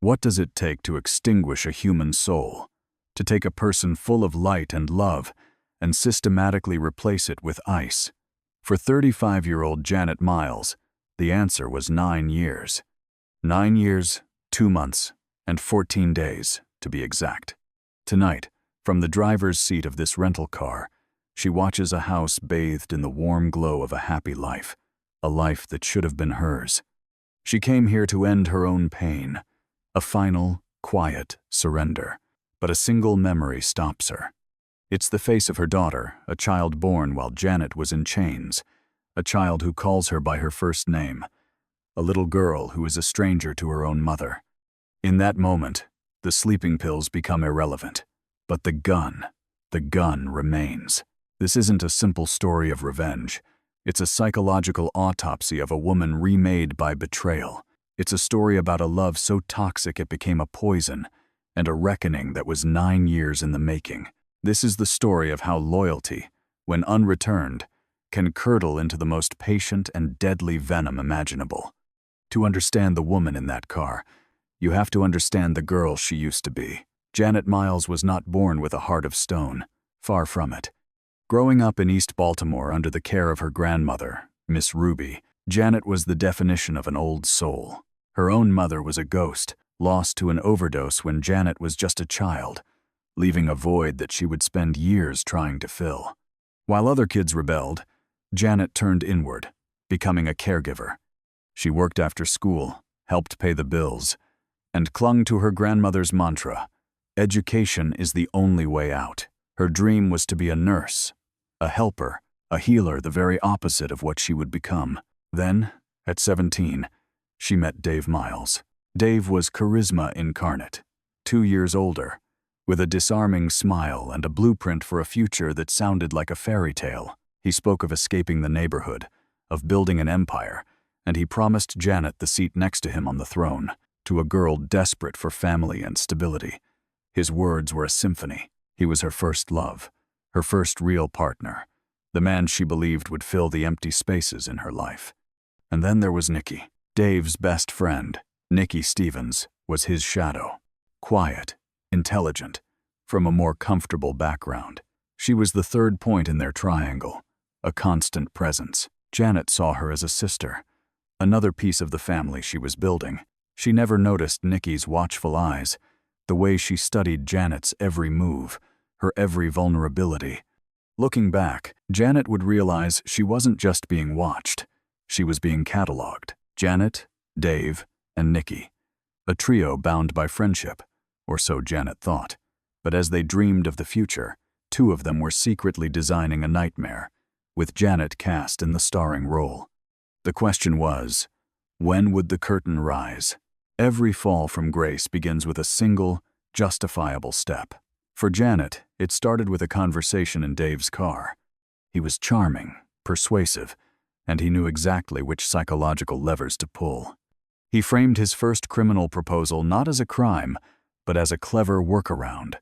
What does it take to extinguish a human soul? To take a person full of light and love and systematically replace it with ice? For 35-year-old Janet Miles, the answer was 9 years. 9 years, 2 months, and 14 days, to be exact. Tonight, from the driver's seat of this rental car, she watches a house bathed in the warm glow of a happy life, a life that should have been hers. She came here to end her own pain, a final, quiet surrender. But a single memory stops her. It's the face of her daughter, a child born while Janet was in chains, a child who calls her by her first name, a little girl who is a stranger to her own mother. In that moment, the sleeping pills become irrelevant. But the gun remains. This isn't a simple story of revenge. It's a psychological autopsy of a woman remade by betrayal. It's a story about a love so toxic it became a poison, and a reckoning that was 9 years in the making. This is the story of how loyalty, when unreturned, can curdle into the most patient and deadly venom imaginable. To understand the woman in that car, you have to understand the girl she used to be. Janet Miles was not born with a heart of stone, far from it. Growing up in East Baltimore under the care of her grandmother, Miss Ruby, Janet was the definition of an old soul. Her own mother was a ghost, lost to an overdose when Janet was just a child, leaving a void that she would spend years trying to fill. While other kids rebelled, Janet turned inward, becoming a caregiver. She worked after school, helped pay the bills, and clung to her grandmother's mantra, "Education is the only way out." Her dream was to be a nurse, a helper, a healer, the very opposite of what she would become. Then, at 17, she met Dave Miles. Dave was charisma incarnate, 2 years older, with a disarming smile and a blueprint for a future that sounded like a fairy tale. He spoke of escaping the neighborhood, of building an empire, and he promised Janet the seat next to him on the throne, to a girl desperate for family and stability. His words were a symphony. He was her first love, her first real partner, the man she believed would fill the empty spaces in her life. And then there was Nikki, Dave's best friend. Nikki Stevens was his shadow. Quiet, intelligent, from a more comfortable background. She was the third point in their triangle, a constant presence. Janet saw her as a sister, another piece of the family she was building. She never noticed Nikki's watchful eyes, the way she studied Janet's every move, her every vulnerability. Looking back, Janet would realize she wasn't just being watched, she was being cataloged. Janet, Dave, and Nikki, a trio bound by friendship, or so Janet thought. But as they dreamed of the future, 2 of them were secretly designing a nightmare, with Janet cast in the starring role. The question was, when would the curtain rise? Every fall from grace begins with a single, justifiable step. For Janet, it started with a conversation in Dave's car. He was charming, persuasive, and he knew exactly which psychological levers to pull. He framed his first criminal proposal not as a crime, but as a clever workaround,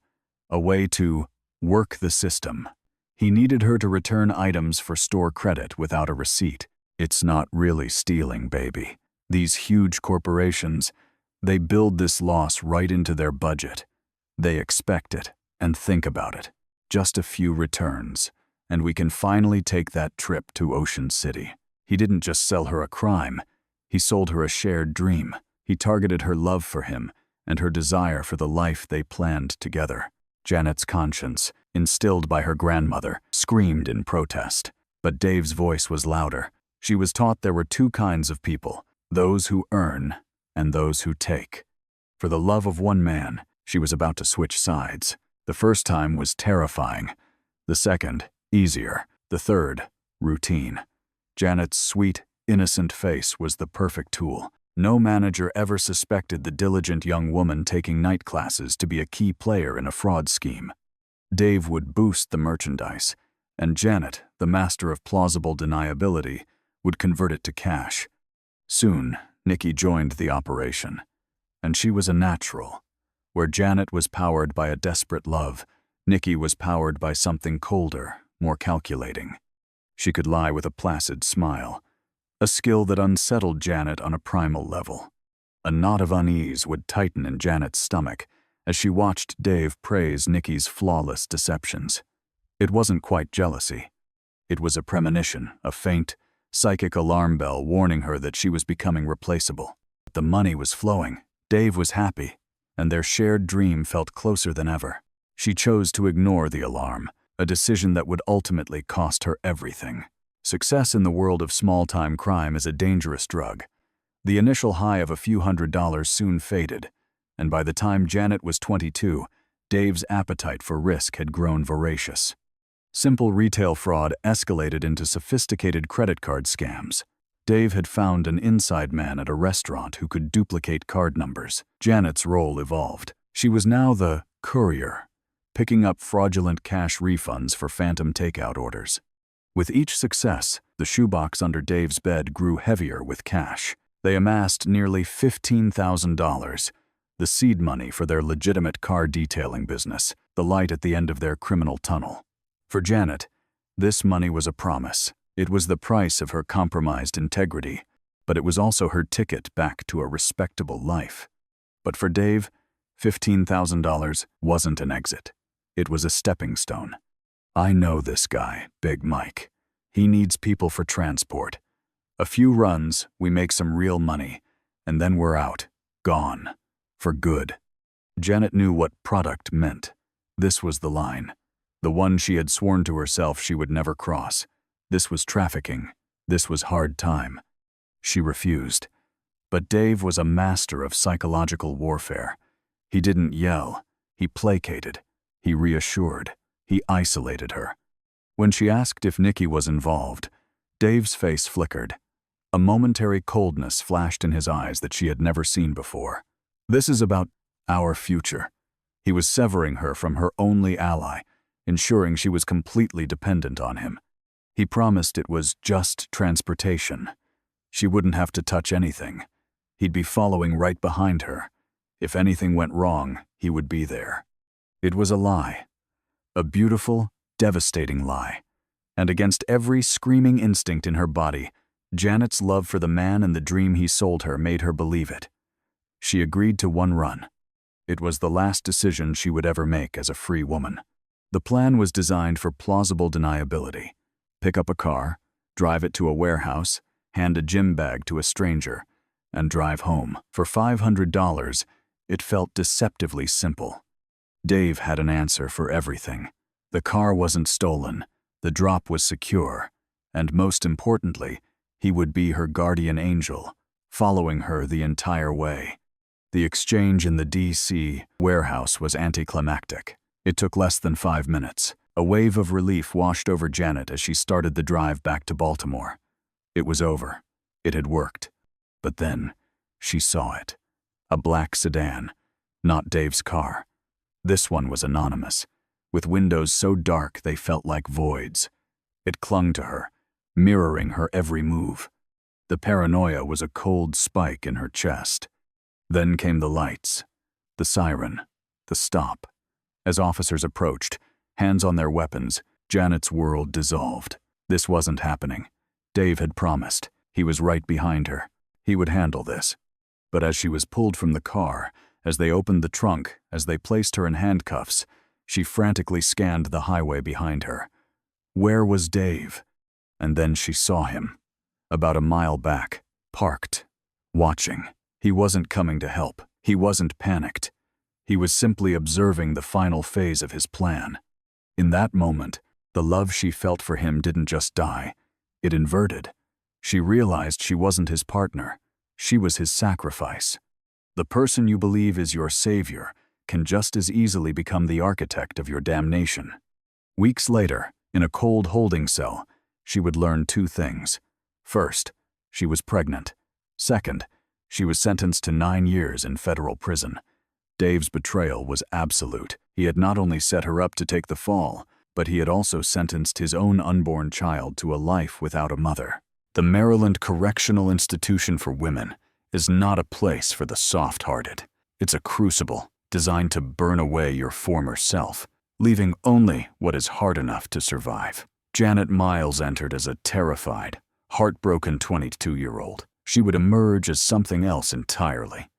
a way to work the system. He needed her to return items for store credit without a receipt. It's not really stealing, baby. These huge corporations, they build this loss right into their budget. They expect it and think about it. Just a few returns, and we can finally take that trip to Ocean City. He didn't just sell her a crime, he sold her a shared dream. He targeted her love for him and her desire for the life they planned together. Janet's conscience, instilled by her grandmother, screamed in protest. But Dave's voice was louder. She was taught there were 2 kinds of people, those who earn and those who take. For the love of one man, she was about to switch sides. The first time was terrifying. The second, easier. The third, routine. Janet's sweet, innocent face was the perfect tool. No manager ever suspected the diligent young woman taking night classes to be a key player in a fraud scheme. Dave would boost the merchandise, and Janet, the master of plausible deniability, would convert it to cash. Soon, Nikki joined the operation, and she was a natural. Where Janet was powered by a desperate love, Nikki was powered by something colder, more calculating. She could lie with a placid smile, a skill that unsettled Janet on a primal level. A knot of unease would tighten in Janet's stomach as she watched Dave praise Nikki's flawless deceptions. It wasn't quite jealousy. It was a premonition, a faint, psychic alarm bell warning her that she was becoming replaceable. The money was flowing, Dave was happy, and their shared dream felt closer than ever. She chose to ignore the alarm, a decision that would ultimately cost her everything. Success in the world of small-time crime is a dangerous drug. The initial high of a few $100s soon faded, and by the time Janet was 22, Dave's appetite for risk had grown voracious. Simple retail fraud escalated into sophisticated credit card scams. Dave had found an inside man at a restaurant who could duplicate card numbers. Janet's role evolved. She was now the courier, picking up fraudulent cash refunds for phantom takeout orders. With each success, the shoebox under Dave's bed grew heavier with cash. They amassed nearly $15,000, the seed money for their legitimate car detailing business, the light at the end of their criminal tunnel. For Janet, this money was a promise. It was the price of her compromised integrity, but it was also her ticket back to a respectable life. But for Dave, $15,000 wasn't an exit. It was a stepping stone. I know this guy, Big Mike. He needs people for transport. A few runs, we make some real money, and then we're out, gone, for good. Janet knew what product meant. This was the line. The one she had sworn to herself she would never cross. This was trafficking. This was hard time. She refused. But Dave was a master of psychological warfare. He didn't yell. He placated. He reassured. He isolated her. When she asked if Nikki was involved, Dave's face flickered. A momentary coldness flashed in his eyes that she had never seen before. This is about our future. He was severing her from her only ally, ensuring she was completely dependent on him. He promised it was just transportation. She wouldn't have to touch anything. He'd be following right behind her. If anything went wrong, he would be there. It was a lie. A beautiful, devastating lie. And against every screaming instinct in her body, Janet's love for the man and the dream he sold her made her believe it. She agreed to one run. It was the last decision she would ever make as a free woman. The plan was designed for plausible deniability. Pick up a car, drive it to a warehouse, hand a gym bag to a stranger, and drive home. For $500, it felt deceptively simple. Dave had an answer for everything. The car wasn't stolen, the drop was secure, and most importantly, he would be her guardian angel, following her the entire way. The exchange in the D.C. warehouse was anticlimactic. It took less than 5 minutes. A wave of relief washed over Janet as she started the drive back to Baltimore. It was over. It had worked. But then, she saw it. A black sedan, not Dave's car. This one was anonymous, with windows so dark they felt like voids. It clung to her, mirroring her every move. The paranoia was a cold spike in her chest. Then came the lights, the siren, the stop. As officers approached, hands on their weapons, Janet's world dissolved. This wasn't happening. Dave had promised. He was right behind her. He would handle this. But as she was pulled from the car, as they opened the trunk, as they placed her in handcuffs, she frantically scanned the highway behind her. Where was Dave? And then she saw him. About a mile back, parked, watching. He wasn't coming to help. He wasn't panicked. He was simply observing the final phase of his plan. In that moment, the love she felt for him didn't just die. It inverted. She realized she wasn't his partner. She was his sacrifice. The person you believe is your savior can just as easily become the architect of your damnation. Weeks later, in a cold holding cell, she would learn 2 things. First, she was pregnant. Second, she was sentenced to 9 years in federal prison. Dave's betrayal was absolute. He had not only set her up to take the fall, but he had also sentenced his own unborn child to a life without a mother. The Maryland Correctional Institution for Women is not a place for the soft-hearted. It's a crucible designed to burn away your former self, leaving only what is hard enough to survive. Janet Miles entered as a terrified, heartbroken 22-year-old. She would emerge as something else entirely.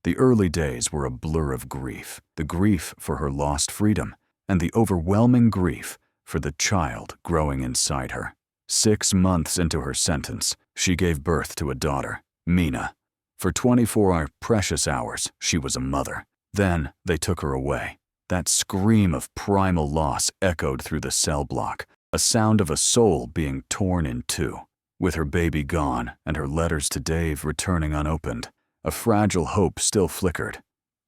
The early days were a blur of grief, the grief for her lost freedom, and the overwhelming grief for the child growing inside her. 6 months into her sentence, she gave birth to a daughter, Mina. For 24 precious hours, she was a mother. Then they took her away. That scream of primal loss echoed through the cell block, a sound of a soul being torn in two. With her baby gone and her letters to Dave returning unopened, a fragile hope still flickered.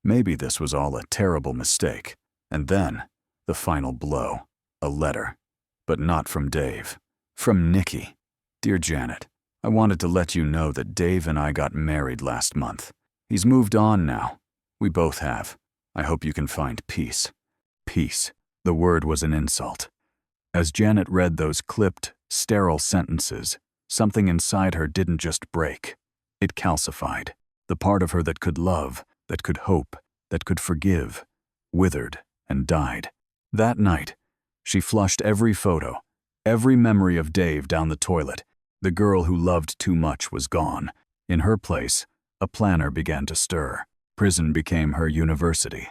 Maybe this was all a terrible mistake. And then, the final blow, a letter. But not from Dave. From Nikki. Dear Janet, I wanted to let you know that Dave and I got married last month. He's moved on now. We both have. I hope you can find peace. Peace. The word was an insult. As Janet read those clipped, sterile sentences, something inside her didn't just break. It calcified. The part of her that could love, that could hope, that could forgive, withered and died. That night, she flushed every photo, every memory of Dave down the toilet. The girl who loved too much was gone. In her place, a planner began to stir. Prison became her university.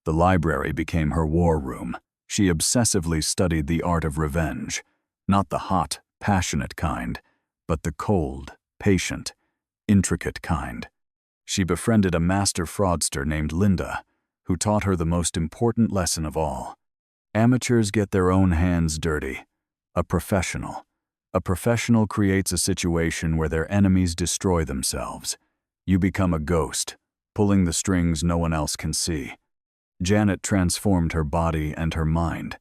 The library became her war room. She obsessively studied the art of revenge, not the hot, passionate kind, but the cold, patient, intricate kind. She befriended a master fraudster named Linda, who taught her the most important lesson of all. Amateurs get their own hands dirty. A professional creates a situation where their enemies destroy themselves. You become a ghost, pulling the strings no one else can see. Janet transformed her body and her mind.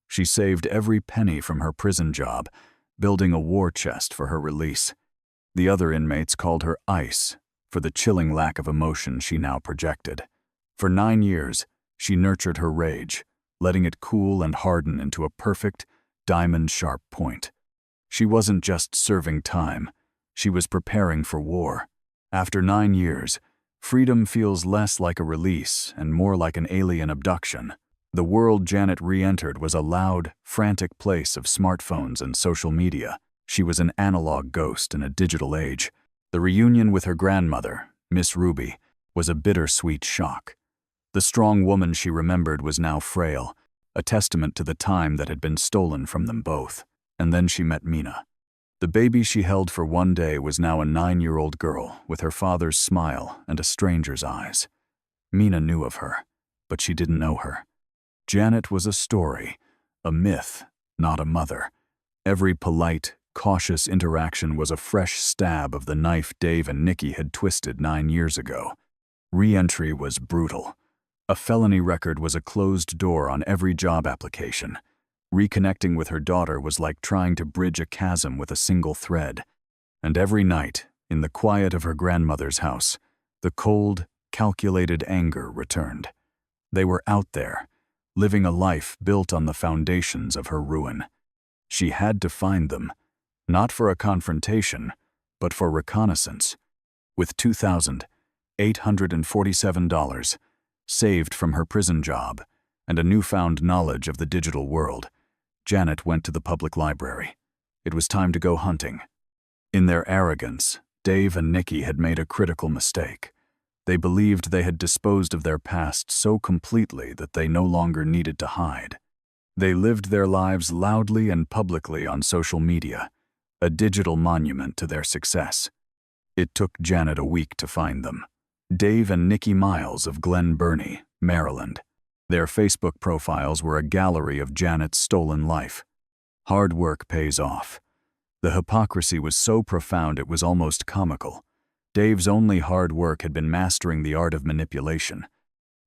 She saved every penny from her prison job, building a war chest for her release. The other inmates called her Ice for the chilling lack of emotion she now projected. For 9 years, she nurtured her rage, letting it cool and harden into a perfect, diamond-sharp point. She wasn't just serving time, she was preparing for war. After 9 years, freedom feels less like a release and more like an alien abduction. The world Janet re-entered was a loud, frantic place of smartphones and social media. She was an analog ghost in a digital age. The reunion with her grandmother, Miss Ruby, was a bittersweet shock. The strong woman she remembered was now frail, a testament to the time that had been stolen from them both. And then she met Mina. The baby she held for one day was now a 9-year-old girl with her father's smile and a stranger's eyes. Mina knew of her, but she didn't know her. Janet was a story, a myth, not a mother. Every polite, cautious interaction was a fresh stab of the knife Dave and Nikki had twisted 9 years ago. Re-entry was brutal. A felony record was a closed door on every job application. Reconnecting with her daughter was like trying to bridge a chasm with a single thread. And every night, in the quiet of her grandmother's house, the cold, calculated anger returned. They were out there, living a life built on the foundations of her ruin. She had to find them, not for a confrontation, but for reconnaissance. With $2,847 saved from her prison job and a newfound knowledge of the digital world, Janet went to the public library. It was time to go hunting. In their arrogance, Dave and Nikki had made a critical mistake. They believed they had disposed of their past so completely that they no longer needed to hide. They lived their lives loudly and publicly on social media, a digital monument to their success. It took Janet a week to find them. Dave and Nikki Miles of Glen Burnie, Maryland. Their Facebook profiles were a gallery of Janet's stolen life. Hard work pays off. The hypocrisy was so profound it was almost comical. Dave's only hard work had been mastering the art of manipulation.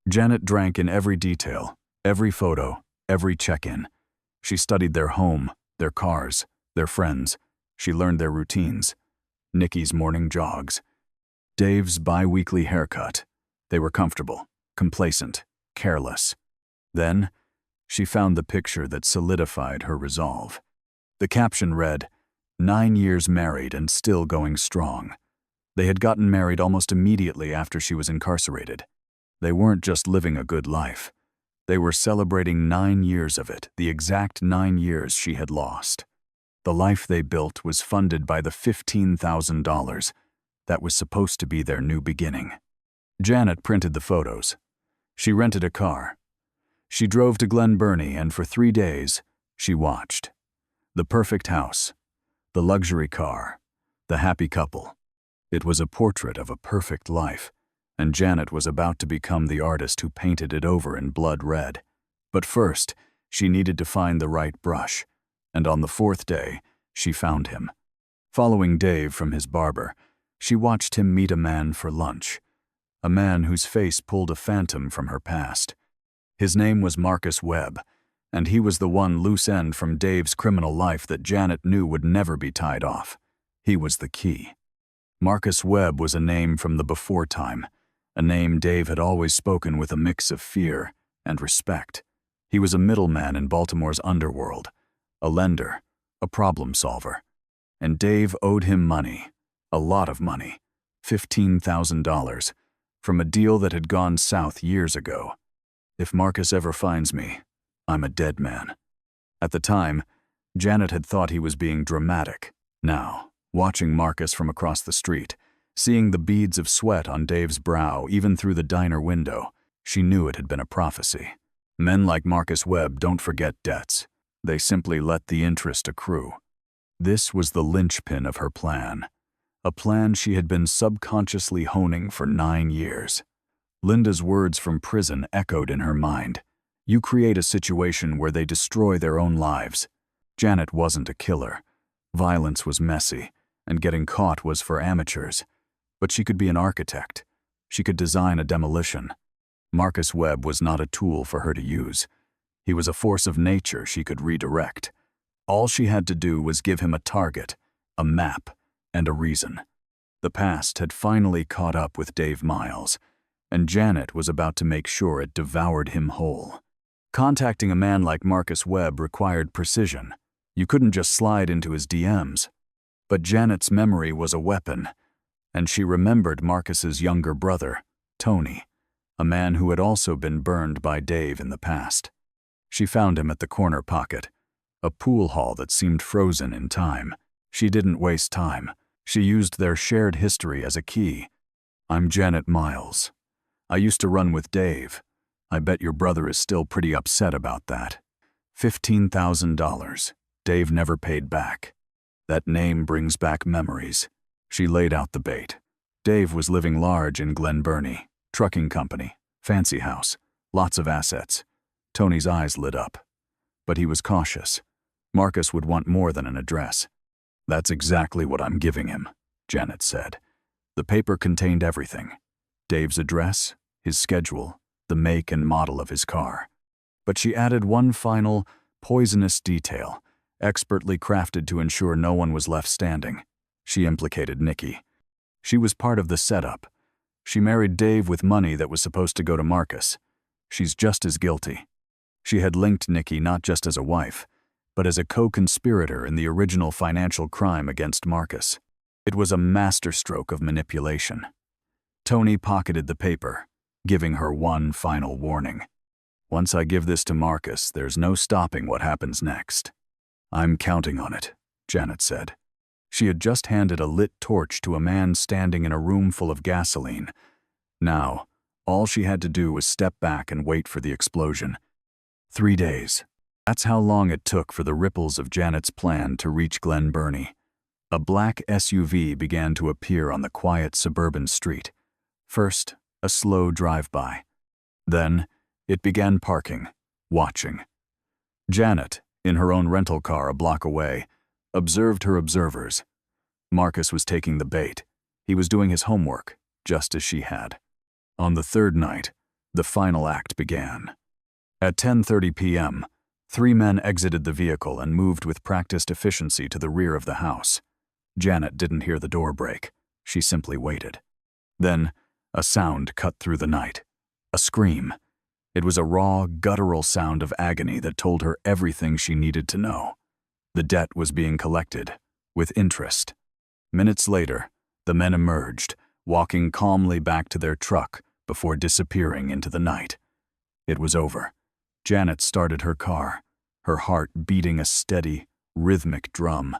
Janet drank in every detail, every photo, every check-in. She studied their home, their cars, their friends. She learned their routines. Nikki's morning jogs. Dave's bi-weekly haircut. They were comfortable, complacent, careless. Then, she found the picture that solidified her resolve. The caption read, 9 years married and still going strong. They had gotten married almost immediately after she was incarcerated. They weren't just living a good life. They were celebrating 9 years of it, the exact 9 years she had lost. The life they built was funded by the $15,000 that was supposed to be their new beginning. Janet printed the photos. She rented a car. She drove to Glen Burnie, and for 3 days, she watched. The perfect house, the luxury car, the happy couple. It was a portrait of a perfect life, and Janet was about to become the artist who painted it over in blood red. But first, she needed to find the right brush, and on the 4th day, she found him. Following Dave from his barber, she watched him meet a man for lunch, a man whose face pulled a phantom from her past. His name was Marcus Webb, and he was the one loose end from Dave's criminal life that Janet knew would never be tied off. He was the key. Marcus Webb was a name from the before time, a name Dave had always spoken with a mix of fear and respect. He was a middleman in Baltimore's underworld, a lender, a problem solver. And Dave owed him money, a lot of money, $15,000, from a deal that had gone south years ago. If Marcus ever finds me, I'm a dead man. At the time, Janet had thought he was being dramatic. Now, watching Marcus from across the street, seeing the beads of sweat on Dave's brow even through the diner window, she knew it had been a prophecy. Men like Marcus Webb don't forget debts. They simply let the interest accrue. This was the linchpin of her plan, a plan she had been subconsciously honing for 9 years. Linda's words from prison echoed in her mind. You create a situation where they destroy their own lives. Janet wasn't a killer. Violence was messy, and getting caught was for amateurs. But she could be an architect. She could design a demolition. Marcus Webb was not a tool for her to use. He was a force of nature she could redirect. All she had to do was give him a target, a map, and a reason. The past had finally caught up with Dave Miles, and Janet was about to make sure it devoured him whole. Contacting a man like Marcus Webb required precision. You couldn't just slide into his DMs. But Janet's memory was a weapon, and she remembered Marcus's younger brother, Tony, a man who had also been burned by Dave in the past. She found him at the corner pocket, a pool hall that seemed frozen in time. She didn't waste time. She used their shared history as a key. I'm Janet Miles. I used to run with Dave. I bet your brother is still pretty upset about that. $15,000. Dave never paid back. That name brings back memories. She laid out the bait. Dave was living large in Glen Burnie, trucking company, fancy house, lots of assets. Tony's eyes lit up. But he was cautious. Marcus would want more than an address. That's exactly what I'm giving him, Janet said. The paper contained everything. Dave's address, his schedule, the make and model of his car. But she added one final, poisonous detail, expertly crafted to ensure no one was left standing. She implicated Nikki. She was part of the setup. She married Dave with money that was supposed to go to Marcus. She's just as guilty. She had linked Nikki not just as a wife, but as a co-conspirator in the original financial crime against Marcus. It was a masterstroke of manipulation. Tony pocketed the paper, giving her one final warning. Once I give this to Marcus, there's no stopping what happens next. I'm counting on it, Janet said. She had just handed a lit torch to a man standing in a room full of gasoline. Now, all she had to do was step back and wait for the explosion. 3 days. That's how long it took for the ripples of Janet's plan to reach Glen Burnie. A black SUV began to appear on the quiet suburban street. First, a slow drive-by. Then, it began parking, watching. Janet, in her own rental car a block away, observed her observers. Marcus was taking the bait. He was doing his homework, just as she had. On the 3rd night, the final act began. At 10:30 p.m., 3 men exited the vehicle and moved with practiced efficiency to the rear of the house. Janet didn't hear the door break. She simply waited. Then, a sound cut through the night. A scream. It was a raw, guttural sound of agony that told her everything she needed to know. The debt was being collected, with interest. Minutes later, the men emerged, walking calmly back to their truck before disappearing into the night. It was over. Janet started her car, her heart beating a steady, rhythmic drum.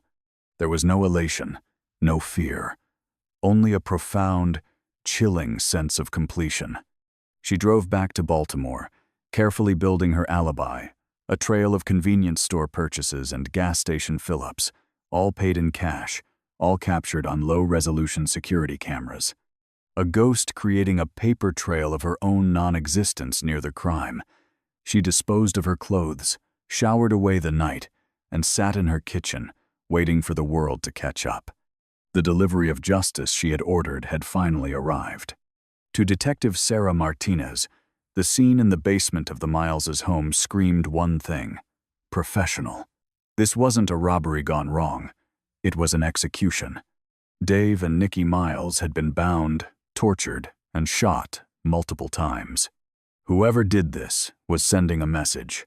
There was no elation, no fear, only a profound, chilling sense of completion. She drove back to Baltimore, carefully building her alibi, a trail of convenience store purchases and gas station fill-ups, all paid in cash, all captured on low-resolution security cameras. A ghost creating a paper trail of her own non-existence near the crime. She disposed of her clothes, showered away the night, and sat in her kitchen, waiting for the world to catch up. The delivery of justice she had ordered had finally arrived. To Detective Sarah Martinez, the scene in the basement of the Miles' home screamed one thing: professional. This wasn't a robbery gone wrong. It was an execution. Dave and Nikki Miles had been bound, tortured, and shot multiple times. Whoever did this was sending a message.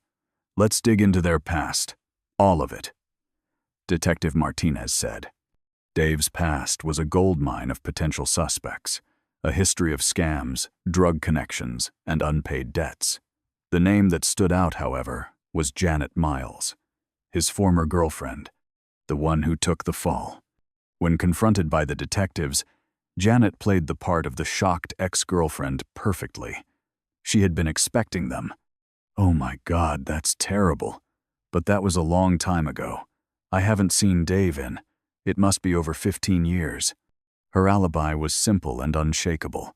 Let's dig into their past. All of it. Detective Martinez said. Dave's past was a goldmine of potential suspects, a history of scams, drug connections, and unpaid debts. The name that stood out, however, was Janet Miles, his former girlfriend, the one who took the fall. When confronted by the detectives, Janet played the part of the shocked ex-girlfriend perfectly. She had been expecting them. "Oh my God, that's terrible. But that was a long time ago. I haven't seen Dave in. It must be over 15 years. Her alibi was simple and unshakable.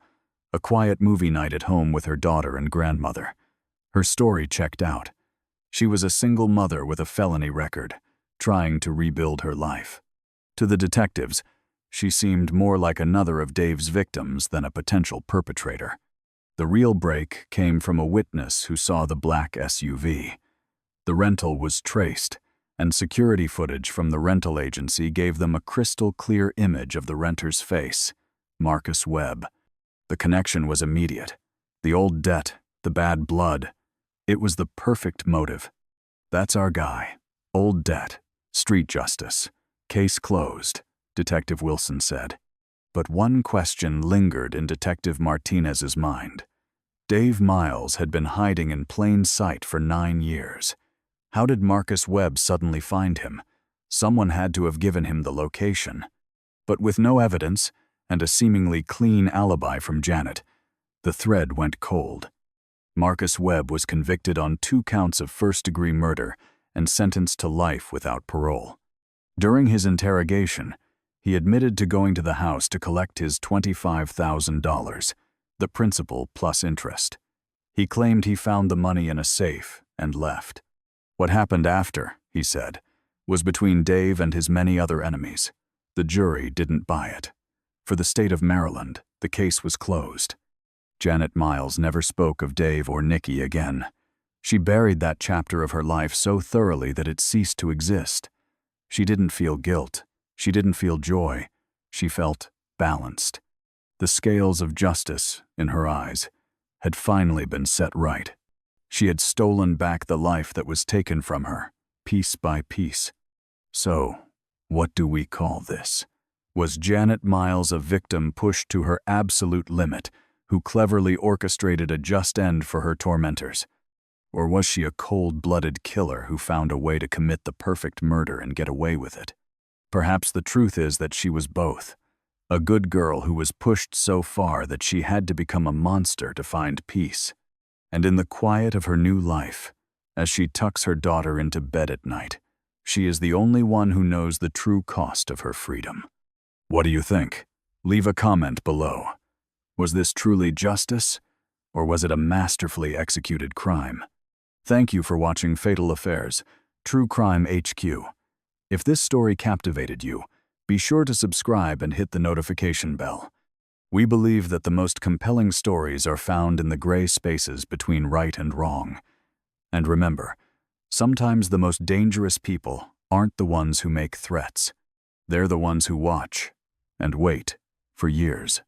A quiet movie night at home with her daughter and grandmother. Her story checked out. She was a single mother with a felony record, trying to rebuild her life. To the detectives, she seemed more like another of Dave's victims than a potential perpetrator. The real break came from a witness who saw the black SUV. The rental was traced, and security footage from the rental agency gave them a crystal-clear image of the renter's face, Marcus Webb. The connection was immediate. The old debt, the bad blood. It was the perfect motive. That's our guy. Old debt, street justice. Case closed, Detective Wilson said. But one question lingered in Detective Martinez's mind. Dave Miles had been hiding in plain sight for 9 years. How did Marcus Webb suddenly find him? Someone had to have given him the location. But with no evidence, and a seemingly clean alibi from Janet, the thread went cold. Marcus Webb was convicted on 2 counts of first-degree murder and sentenced to life without parole. During his interrogation, he admitted to going to the house to collect his $25,000, the principal plus interest. He claimed he found the money in a safe and left. What happened after, he said, was between Dave and his many other enemies. The jury didn't buy it. For the state of Maryland, the case was closed. Janet Miles never spoke of Dave or Nikki again. She buried that chapter of her life so thoroughly that it ceased to exist. She didn't feel guilt. She didn't feel joy. She felt balanced. The scales of justice, in her eyes, had finally been set right. She had stolen back the life that was taken from her, piece by piece. So, what do we call this? Was Janet Miles a victim pushed to her absolute limit, who cleverly orchestrated a just end for her tormentors? Or was she a cold-blooded killer who found a way to commit the perfect murder and get away with it? Perhaps the truth is that she was both. A good girl who was pushed so far that she had to become a monster to find peace. And in the quiet of her new life, as she tucks her daughter into bed at night, she is the only one who knows the true cost of her freedom. What do you think? Leave a comment below. Was this truly justice, or was it a masterfully executed crime? Thank you for watching Fatal Affairs, True Crime HQ. If this story captivated you, be sure to subscribe and hit the notification bell. We believe that the most compelling stories are found in the gray spaces between right and wrong. And remember, sometimes the most dangerous people aren't the ones who make threats. They're the ones who watch and wait for years.